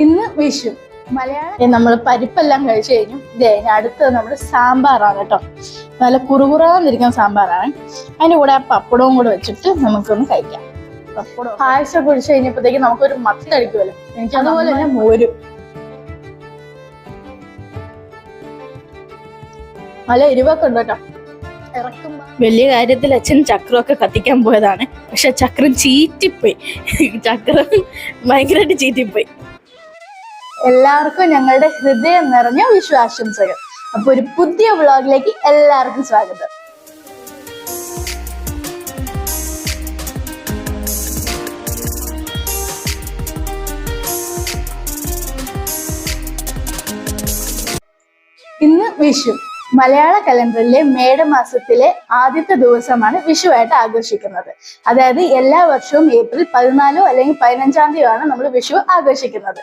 ഇന്ന് വിഷു മലയാളം നമ്മൾ പരിപ്പെല്ലാം കഴിച്ചു കഴിഞ്ഞു. അടുത്തത് നമ്മുടെ സാമ്പാറാണ് കേട്ടോ. നല്ല കുറുകുറാന്നിരിക്കുന്ന സാമ്പാറാണ്. അതിൻ്റെ കൂടെ ആ പപ്പടവും കൂടെ വെച്ചിട്ട് നമുക്കൊന്ന് കഴിക്കാം. പപ്പടം പായസം കുടിച്ചു കഴിഞ്ഞപ്പോഴത്തേക്ക് നമുക്കൊരു മത്തടിക്കുമല്ലോ. എനിക്ക് അതുപോലെ തന്നെ മോരും. നല്ല എരിവൊക്കെ ഉണ്ട് കേട്ടോ. വലിയ കാര്യത്തിൽ അച്ഛൻ ചക്രമൊക്കെ കത്തിക്കാൻ പോയതാണ്. പക്ഷെ ചക്രം ചീറ്റിപ്പോയി. ചക്രം ഭയങ്കരമായിട്ട് ചീറ്റിപ്പോയി. എല്ലാവർക്കും ഞങ്ങളുടെ ഹൃദയം നിറഞ്ഞ വിഷു ആശംസകൾ. അപ്പൊ ഒരു പുതിയ വ്ളോഗിലേക്ക് എല്ലാവർക്കും സ്വാഗതം. ഇന്ന് വിഷു. മലയാള കലണ്ടറിലെ മേടമാസത്തിലെ ആദ്യത്തെ ദിവസമാണ് വിഷുവായിട്ട് ആഘോഷിക്കുന്നത്. അതായത് എല്ലാ വർഷവും ഏപ്രിൽ 14 അല്ലെങ്കിൽ 15 തീയതിയാണ് നമ്മൾ വിഷു ആഘോഷിക്കുന്നത്.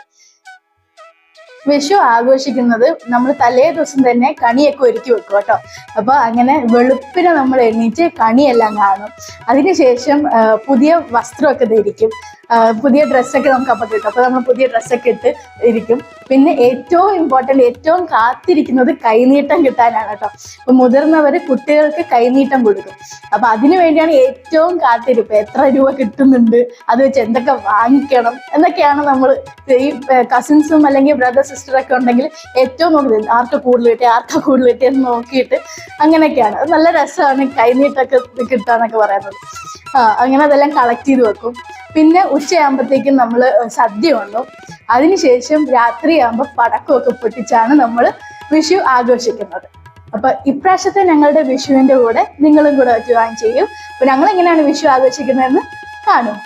വിഷു ആഘോഷിക്കുന്നത് നമ്മൾ തലേ ദിവസം തന്നെ കണിയൊക്കെ ഒരുക്കി വെക്കും കേട്ടോ. അപ്പൊ അങ്ങനെ വെളുപ്പിനെ നമ്മൾ എണീറ്റ് കണിയെല്ലാം കാണും. അതിനുശേഷം പുതിയ വസ്ത്രമൊക്കെ ധരിക്കും. പുതിയ ഡ്രസ്സൊക്കെ നമുക്ക് അപ്പം കിട്ടും. അപ്പൊ നമ്മൾ പുതിയ ഡ്രസ്സൊക്കെ ഇട്ട് ഇരിക്കും. പിന്നെ ഏറ്റവും ഇമ്പോർട്ടൻ്റ്, ഏറ്റവും കാത്തിരിക്കുന്നത് കൈനീട്ടം കിട്ടാനാണ് കേട്ടോ. അപ്പൊ മുതിർന്നവര് കുട്ടികൾക്ക് കൈനീട്ടം കൊടുക്കും. അപ്പൊ അതിനു വേണ്ടിയാണ് ഏറ്റവും കാത്തിരിപ്പ്. എത്ര രൂപ കിട്ടുന്നുണ്ട്, അത് വെച്ച് എന്തൊക്കെ വാങ്ങിക്കണം എന്നൊക്കെയാണ് നമ്മൾ ഈ കസിൻസും അല്ലെങ്കിൽ ബ്രദർ സിസ്റ്ററൊക്കെ ഉണ്ടെങ്കിൽ ഏറ്റവും നോക്കുന്നത്. ആർക്ക് കൂടുതൽ കിട്ടി എന്ന് നോക്കിയിട്ട് അങ്ങനെയൊക്കെയാണ്. അത് നല്ല രസമാണ് കൈനീട്ടൊക്കെ കിട്ടാന്നൊക്കെ പറയുന്നത്. അങ്ങനെ അതെല്ലാം കളക്ട് ചെയ്ത് വെക്കും. പിന്നെ ഉച്ചയാകുമ്പോഴത്തേക്കും നമ്മൾ സദ്യ ഉണ്ണും. അതിനുശേഷം രാത്രിയാകുമ്പോൾ പടക്കമൊക്കെ പൊട്ടിച്ചാണ് നമ്മൾ വിഷു ആഘോഷിക്കുന്നത്. അപ്പൊ ഇപ്രാവശ്യത്തെ ഞങ്ങളുടെ വിഷുവിന്റെ കൂടെ നിങ്ങളും കൂടെ ജോയിൻ ചെയ്യും. അപ്പൊ ഞങ്ങൾ എങ്ങനെയാണ് വിഷു ആഘോഷിക്കുന്നതെന്ന് കാണും.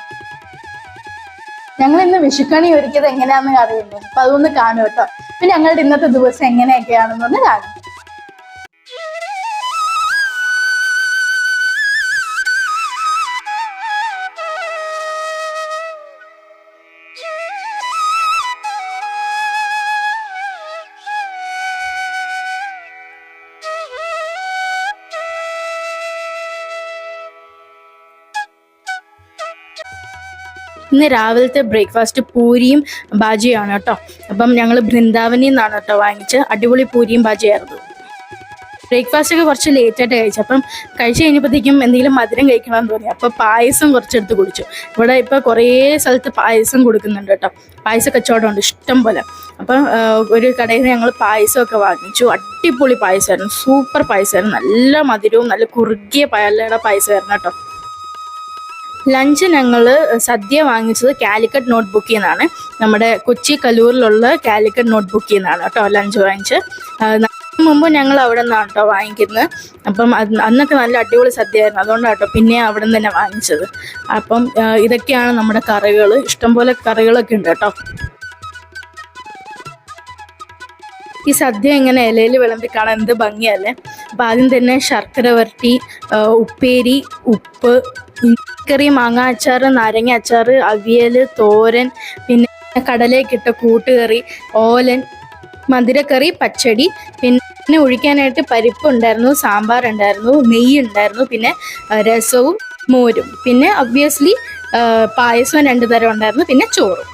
ഞങ്ങൾ ഇന്ന് വിഷുക്കണി ഒരുക്കിയത് എങ്ങനെയാണെന്ന് അറിയുന്നു. അപ്പൊ അതൊന്ന് കാണും കേട്ടോ. പിന്നെ ഞങ്ങളുടെ ഇന്നത്തെ ദിവസം എങ്ങനെയൊക്കെയാണെന്നൊന്ന് കാണും. ഇന്ന് രാവിലത്തെ ബ്രേക്ക്ഫാസ്റ്റ് പൂരിയും ബാജിയാണ് കേട്ടോ. അപ്പം ഞങ്ങൾ ബൃന്ദാവനിൽ നിന്നാണ് കേട്ടോ വാങ്ങിച്ച്. അടിപൊളി പൂരിയും ബാജിയായിരുന്നു. ബ്രേക്ക്ഫാസ്റ്റ് ഒക്കെ കുറച്ച് ലേറ്റായിട്ട് കഴിച്ചു. അപ്പം കഴിച്ച് കഴിഞ്ഞപ്പോഴത്തേക്കും എന്തെങ്കിലും മധുരം കഴിക്കണമെന്ന് തോന്നി. അപ്പോൾ പായസം കുറച്ചെടുത്ത് കുടിച്ചു. ഇവിടെ ഇപ്പോൾ കുറേ സ്ഥലത്ത് പായസം കൊടുക്കുന്നുണ്ട് കേട്ടോ. പായസ കച്ചവടമുണ്ട് ഇഷ്ടം പോലെ. അപ്പം ഒരു കടയിൽ നിന്ന് ഞങ്ങൾ പായസമൊക്കെ വാങ്ങിച്ചു. അടിപൊളി പായസമായിരുന്നു, സൂപ്പർ പായസമായിരുന്നു. നല്ല മധുരവും നല്ല കുറുകിയ പാലയുടെ പായസമായിരുന്നു കേട്ടോ. ലഞ്ച് ഞങ്ങൾ സദ്യ വാങ്ങിച്ചത് കാലിക്കറ്റ് നോട്ട് ബുക്കിൽ നിന്നാണ്. നമ്മുടെ കൊച്ചി കലൂരിലുള്ള കാലിക്കറ്റ് നോട്ട് ബുക്കിൽ നിന്നാണ് കേട്ടോ ലഞ്ച് വാങ്ങിച്ച്. മുമ്പ് ഞങ്ങൾ അവിടെ നിന്നാണ് കേട്ടോ വാങ്ങിക്കുന്നത്. അപ്പം അന്നൊക്കെ നല്ല അടിപൊളി സദ്യയായിരുന്നു. അതുകൊണ്ടാണ് കേട്ടോ പിന്നെ അവിടെ നിന്ന് തന്നെ വാങ്ങിച്ചത്. അപ്പം ഇതൊക്കെയാണ് നമ്മുടെ കറികൾ. ഇഷ്ടംപോലെ കറികളൊക്കെ ഉണ്ട് കേട്ടോ. ഈ സദ്യ ഇങ്ങനെ ഇലയിൽ വിളമ്പി കാണാൻ എന്ത് ഭംഗിയല്ലേ. അപ്പം ആദ്യം തന്നെ ശർക്കര വരട്ടി, ഉപ്പേരി, ഉപ്പ്, കറി, മാങ്ങ അച്ചാർ, നാരങ്ങ അച്ചാർ, അവിയൽ, തോരൻ, പിന്നെ കടലയൊക്കെ കൂട്ടുകറി, ഓലൻ, മധുരക്കറി, പച്ചടി, പിന്നെ ഒഴിക്കാനായിട്ട് പരിപ്പ് ഉണ്ടായിരുന്നു, സാമ്പാർ ഉണ്ടായിരുന്നു, നെയ്യ് ഉണ്ടായിരുന്നു, പിന്നെ രസവും മോരും, പിന്നെ ഒബ്വിയസ്ലി പായസവും 2 തരം ഉണ്ടായിരുന്നു, പിന്നെ ചോറും.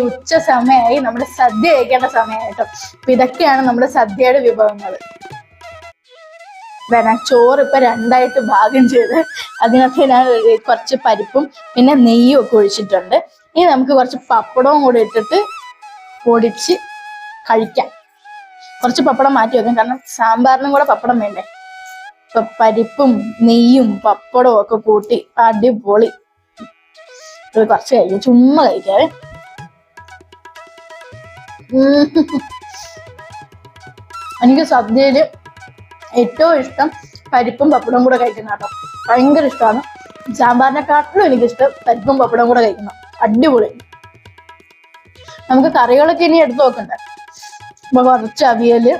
ഉച്ച സമയമായി, നമ്മുടെ സദ്യ കഴിക്കേണ്ട സമയമായിട്ടോ. അപ്പൊ ഇതൊക്കെയാണ് നമ്മുടെ സദ്യയുടെ വിഭവങ്ങൾ. ചോറ് ഇപ്പൊ 2ആയിട്ട് ഭാഗം ചെയ്ത് അതിനകത്ത് ഞാൻ കുറച്ച് പരിപ്പും പിന്നെ നെയ്യും ഒക്കെ ഒഴിച്ചിട്ടുണ്ട്. ഇനി നമുക്ക് കുറച്ച് പപ്പടവും കൂടി ഇട്ടിട്ട് പൊടിച്ച് കഴിക്കാം. കുറച്ച് പപ്പടം മാറ്റി വെക്കാം, കാരണം സാമ്പാറിനും കൂടെ പപ്പടം വേണ്ടേ. ഇപ്പൊ പരിപ്പും നെയ്യും പപ്പടവും ഒക്കെ കൂട്ടി അടിപൊളി. ഇത് കുറച്ച് കഴിക്കും, ചുമ്മാ കഴിക്കാവേ. എനിക്ക് സദ്യയില് ഏറ്റവും ഇഷ്ടം പരിപ്പും പപ്പടവും കൂടെ കഴിക്കുന്ന കേട്ടോ. ഭയങ്കര ഇഷ്ടമാണ്. സാമ്പാറിനെക്കാട്ടിലും എനിക്കിഷ്ടം പരിപ്പും പപ്പടവും കൂടെ കഴിക്കണം. അടിപൊളി. നമുക്ക് കറികളൊക്കെ ഇനി എടുത്തു നോക്കണ്ടേ. അപ്പൊ കുറച്ച് അവിയല്,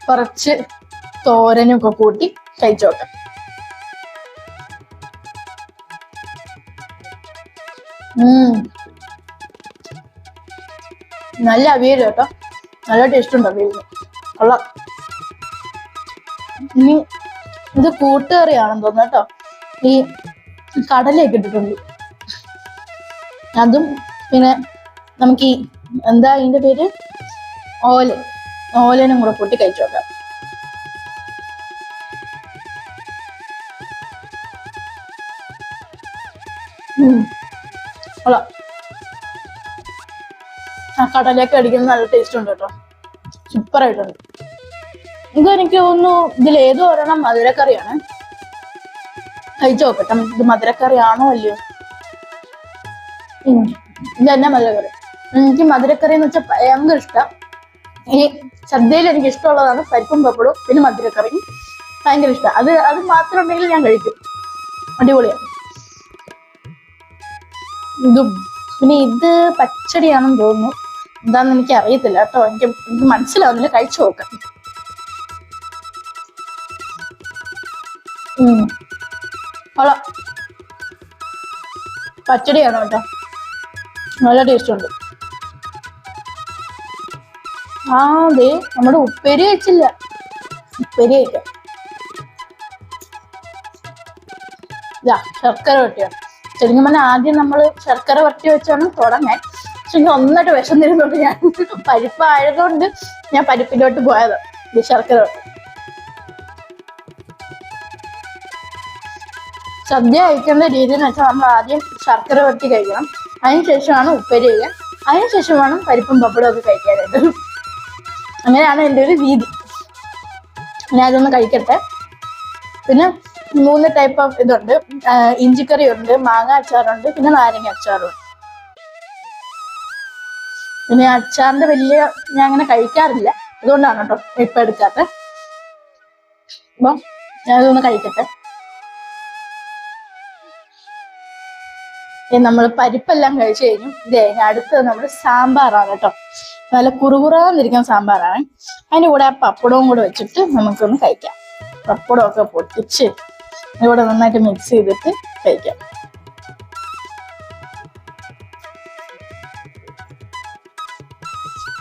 കുറച്ച് തോരനും ഒക്കെ കൂട്ടി കഴിച്ചോട്ടെ. നല്ല അവിയല് കേട്ടോ. നല്ല ടേസ്റ്റ് ഉണ്ട് അവിയലിന്. കൊള്ളാം. ഇനി ഇത് കൂട്ടുകറിയാണെന്ന് തോന്നുന്നു കേട്ടോ. ഈ കടലയൊക്കെ ഇട്ടിട്ടുണ്ട്. അതും പിന്നെ നമുക്ക് ഈ എന്താ ഇതിന്റെ പേര്, ഓലനും കൂടെ കൂട്ടി കഴിച്ചു നോക്കാം. കൊള്ളാം. ആ കടലയൊക്കെ അടിക്കുന്ന നല്ല ടേസ്റ്റ് ഉണ്ട് കേട്ടോ, സൂപ്പറായിട്ടുണ്ട്. ഇതെനിക്ക് തോന്നുന്നു ഇതിലേതോ ഒരെണ്ണം മധുരക്കറിയാണ്. കഴിച്ചു നോക്കട്ടെ ഇത് മധുരക്കറിയാണോ അല്ലയോ. ഇത് തന്നെ മധുരക്കറി. എനിക്ക് മധുരക്കറി എന്ന് വെച്ചാൽ ഭയങ്കര ഇഷ്ടം. ഈ സദ്യയിൽ എനിക്ക് ഇഷ്ടമുള്ളതാണ് പരിപ്പും പപ്പടവും പിന്നെ മധുരക്കറിയും ഭയങ്കര ഇഷ്ടം. അത് മാത്രം ഉണ്ടെങ്കിൽ ഞാൻ കഴിക്കും, അടിപൊളിയാണ്. ഇതും പിന്നെ ഇത് പച്ചടിയാണെന്ന് തോന്നുന്നു, എന്താന്ന് എനിക്ക് അറിയത്തില്ല കേട്ടോ, എനിക്ക് മനസ്സിലാവുന്നില്ല. കഴിച്ചു നോക്കാം. കൊള്ളാം. പച്ചടിയാണ് കേട്ടോ, നല്ല ടേസ്റ്റ് ഉണ്ട്. അതെ നമ്മുടെ ഉപ്പേരി വെച്ചില്ല, ഉപ്പേരി കഴിക്കാം. ഇതാ ശർക്കര വരട്ടിയാണ്. ശരിക്കും പറഞ്ഞാൽ ആദ്യം നമ്മൾ ശർക്കര വരട്ടി വെച്ചാണ് തുടങ്ങാൻ. പക്ഷെ ഞാൻ ഒന്നിട്ട് വിശന്നിരുന്നോണ്ട് ഞാൻ പരിപ്പായതുകൊണ്ട് ഞാൻ പരിപ്പിലോട്ട് പോയത്. ഇത് ശർക്കര വരട്ടി. സദ്യ കഴിക്കേണ്ട രീതി എന്ന് വെച്ചാൽ നമ്മൾ ആദ്യം ശർക്കര വരട്ടി കഴിക്കണം, അതിനുശേഷമാണ് ഉപ്പേരി കഴിക്കാൻ, അതിനുശേഷമാണ് പരിപ്പും പപ്പടവും ഒക്കെ കഴിക്കാനായിട്ട്. അങ്ങനെയാണ് എൻ്റെ ഒരു രീതി. ഞാൻ അതൊന്ന് കഴിക്കട്ടെ. പിന്നെ 3 ടൈപ്പ് ഓഫ് ഇതുണ്ട്. ഇഞ്ചിക്കറി ഉണ്ട്, മാങ്ങ അച്ചാറുണ്ട്, പിന്നെ നാരങ്ങ അച്ചാറുണ്ട്. പിന്നെ അച്ചാറിന്റെ വലിയ ഞാൻ അങ്ങനെ കഴിക്കാറില്ല, അതുകൊണ്ടാണ് കേട്ടോ ഇപ്പൊ എടുക്കാത്ത. അപ്പം ഞാനതൊന്ന് കഴിക്കട്ടെ. നമ്മൾ പരിപ്പെല്ലാം കഴിച്ചു കഴിഞ്ഞു. അടുത്തത് നമ്മുടെ സാമ്പാറാണ് കേട്ടോ. നല്ല കുറുകുറാന്നിരിക്കുന്ന സാമ്പാറാണ്. അതിൻ്റെ കൂടെ ആ പപ്പടവും കൂടെ വെച്ചിട്ട് നമുക്കൊന്ന് കഴിക്കാം. പപ്പടമൊക്കെ പൊട്ടിച്ച് ഇവിടെ നന്നായിട്ട് മിക്സ് ചെയ്തിട്ട് കഴിക്കാം.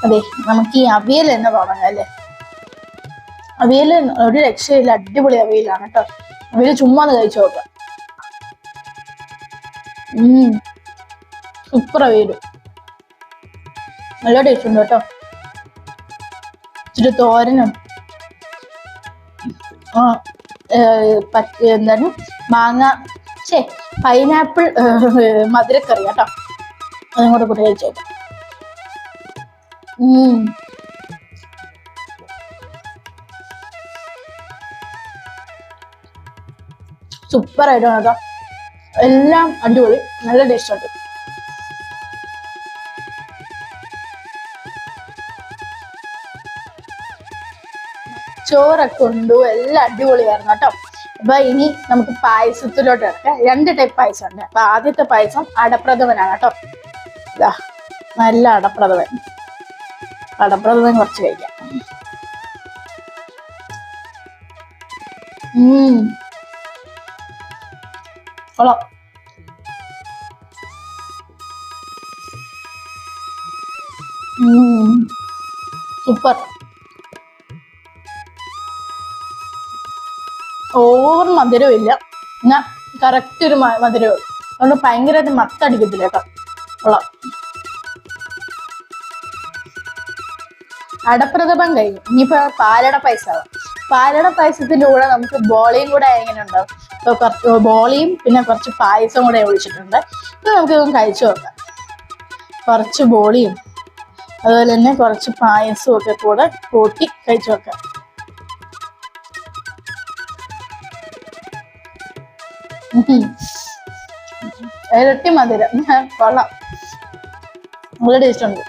അതെ, നമുക്ക് ഈ അവിയൽ തന്നെ തുടങ്ങാം അല്ലേ. അവിയൽ ഒരു രക്ഷയില്ല, അടിപൊളി അവിയലാണ് കേട്ടോ. അവിയൽ ചുമ്മാ ഒന്ന് കഴിച്ചു നോക്കാം. സൂപ്പർ അവിയല്, നല്ല ടേസ്റ്റ് ഉണ്ട് കേട്ടോ. ഇച്ചിരി തോരനും എന്താണ് മാങ്ങ പൈനാപ്പിൾ മധുരക്കറി കേട്ടോ, അതും കൂടെ കൂട്ടി കഴിച്ചേക്കാം. സൂപ്പർ ആയിട്ടാണ് കേട്ടോ, എല്ലാം അടിപൊളി, നല്ല ടേസ്റ്റ് ഉണ്ട്. ചോറൊക്കെ ഉണ്ടു, എല്ലാം അടിപൊളിയായിരുന്നു കേട്ടോ. അപ്പൊ ഇനി നമുക്ക് പായസത്തിലോട്ട് ഇറക്കാം. 2 ടൈപ്പ് പായസം ഉണ്ട്. അപ്പൊ ആദ്യത്തെ പായസം അടപ്രഥമനാണ് കേട്ടോ. ഇതാ നല്ല അടപ്രഥമൻ കുറച്ച് കഴിക്കാം. കൊള്ളാം. സൂപ്പർ. ഓവർ മധുരവും ഇല്ല, എന്നാ കറക്റ്റ് ഒരു മധുരവും, അതുകൊണ്ട് ഭയങ്കരമായിട്ട് മത്തടിക്കത്തില്ല കേട്ടോ. കൊള്ളാം. അടപ്രഥമൻ കഴിഞ്ഞു. ഇനിയിപ്പോ പാലട പായസമാവും. പാലട പായസത്തിന്റെ കൂടെ നമുക്ക് ബോളിയും കൂടെ എങ്ങനെ ഉണ്ടാവും. ഇപ്പൊ കുറച്ച് ബോളിയും പിന്നെ കുറച്ച് പായസം കൂടെ ഒഴിച്ചിട്ടുണ്ട്. ഇത് നമുക്കിതൊന്ന് കഴിച്ചു നോക്കാം. കുറച്ച് ബോളിയും അതുപോലെ തന്നെ കുറച്ച് പായസവും ഒക്കെ കൂടെ കൂട്ടി കഴിച്ചു നോക്കാം. ഇരട്ടി മധുരം, കൊള്ളാം, നല്ല ടേസ്റ്റ് ഉണ്ട്.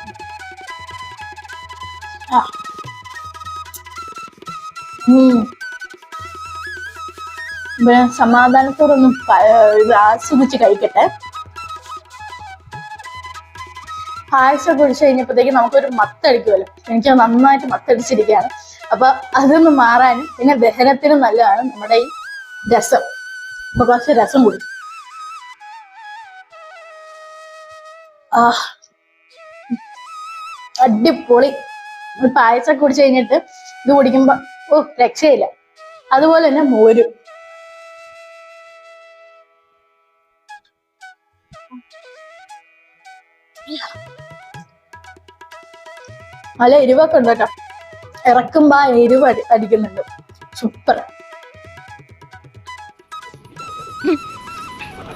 സമാധാനത്തോടൊന്നും ഇത് ആസ്വദിച്ച് കഴിക്കട്ടെ. പായസം കുടിച്ചു കഴിഞ്ഞപ്പോഴത്തേക്ക് നമുക്കൊരു മത്തടിക്കുമല്ലോ. എനിക്ക് നന്നായിട്ട് മത്തടിച്ചിരിക്കുകയാണ്. അപ്പൊ അതൊന്ന് മാറാനും പിന്നെ ദഹനത്തിനും നല്ലതാണ് നമ്മുടെ ഈ രസം. അപ്പൊ കുറച്ച് രസം കുടിക്കും. അടിപൊളി. പായസം കുടിച്ചു കഴിഞ്ഞിട്ട് ഇത് കുടിക്കുമ്പോ രക്ഷയില്ല. അതുപോലെ തന്നെ മോരും. നല്ല എരിവൊക്കെ ഉണ്ട് കേട്ടോ. ഇറക്കുമ്പോ ആ എരിവ് അടിക്കുന്നുണ്ട്. സൂപ്പർ.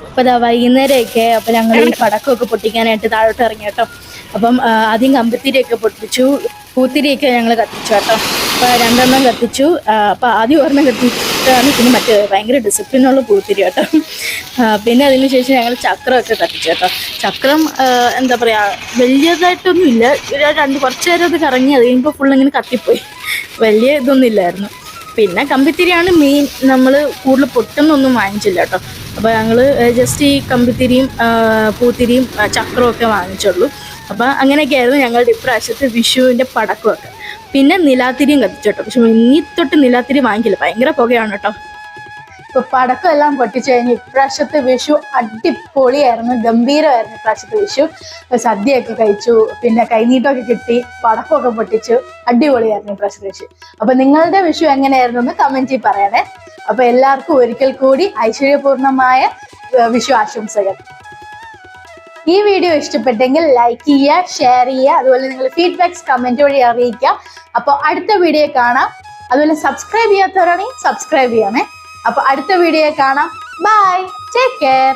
അപ്പൊ വൈകുന്നേരമൊക്കെ അപ്പൊ ഞങ്ങൾ ഈ പടക്കമൊക്കെ പൊട്ടിക്കാനായിട്ട് താഴോട്ട് ഇറങ്ങി കേട്ടോ. അപ്പം ആദ്യം കമ്പിത്തിരിയൊക്കെ പൊട്ടിച്ചു, പൂത്തിരിയൊക്കെ ഞങ്ങൾ കത്തിച്ചു കേട്ടോ. അപ്പൊ 2 കത്തിച്ചു. അപ്പൊ ആദ്യം ഒരെണ്ണം കത്തിച്ചിട്ടാണ് പിന്നെ മറ്റേ ഭയങ്കര ഡിസിപ്ലിനുള്ള പൂത്തിരി കേട്ടോ. പിന്നെ അതിനുശേഷം ഞങ്ങൾ ചക്രമൊക്കെ കത്തിച്ചു കേട്ടോ. ചക്രം എന്താ പറയാ, വലിയതായിട്ടൊന്നും ഇല്ല, കുറച്ചു നേരം അത് കറങ്ങി, അത് കഴിയുമ്പോൾ ഫുൾ ഇങ്ങനെ കത്തിപ്പോയി, വലിയ ഇതൊന്നും ഇല്ലായിരുന്നു. പിന്നെ കമ്പിത്തിരിയാണ് മെയിൻ. നമ്മൾ കൂടുതൽ പൊട്ടുന്നൊന്നും വാങ്ങിച്ചില്ല കേട്ടോ. അപ്പോൾ ഞങ്ങൾ ജസ്റ്റ് ഈ കമ്പിത്തിരിയും പൂത്തിരിയും ചക്രവും ഒക്കെ വാങ്ങിച്ചുള്ളൂ. അപ്പം അങ്ങനെയൊക്കെയായിരുന്നു ഞങ്ങളുടെ ഇപ്രാവശ്യത്തെ വിഷുവിൻ്റെ പടക്കമൊക്കെ. പിന്നെ നിലാത്തിരിയും കത്തിച്ചു കേട്ടോ. പക്ഷെ ഇനി തൊട്ട് നിലാത്തിരി വാങ്ങിക്കില്ല, ഭയങ്കര പുകയാണ് കേട്ടോ. ഇപ്പൊ പടക്കം എല്ലാം പൊട്ടിച്ചു കഴിഞ്ഞ് ഇപ്രാവശ്യത്തെ വിഷു അടിപൊളിയായിരുന്നു, ഗംഭീരമായിരുന്നു ഇപ്രാവശ്യത്തെ വിഷു. സദ്യയൊക്കെ കഴിച്ചു, പിന്നെ കൈനീട്ടമൊക്കെ കിട്ടി, പടക്കമൊക്കെ പൊട്ടിച്ചു. അടിപൊളിയായിരുന്നു ഇപ്രാവശ്യത്തെ വിഷു. അപ്പൊ നിങ്ങളുടെ വിഷു എങ്ങനെയായിരുന്നു എന്ന് കമന്റിൽ പറയണേ. അപ്പൊ എല്ലാവർക്കും ഒരിക്കൽ കൂടി ഐശ്വര്യപൂർണമായ വിഷു ആശംസകൾ. ഈ വീഡിയോ ഇഷ്ടപ്പെട്ടെങ്കിൽ ലൈക്ക് ചെയ്യുക, ഷെയർ ചെയ്യുക, അതുപോലെ നിങ്ങൾ ഫീഡ്ബാക്സ് കമന്റ് വഴി അറിയിക്കുക. അപ്പോൾ അടുത്ത വീഡിയോ കാണാം. അതുപോലെ സബ്സ്ക്രൈബ് ചെയ്യാത്തവരാണെങ്കിൽ സബ്സ്ക്രൈബ് ചെയ്യണേ. അപ്പൊ അടുത്ത വീഡിയോ കാണാം. Bye, take care.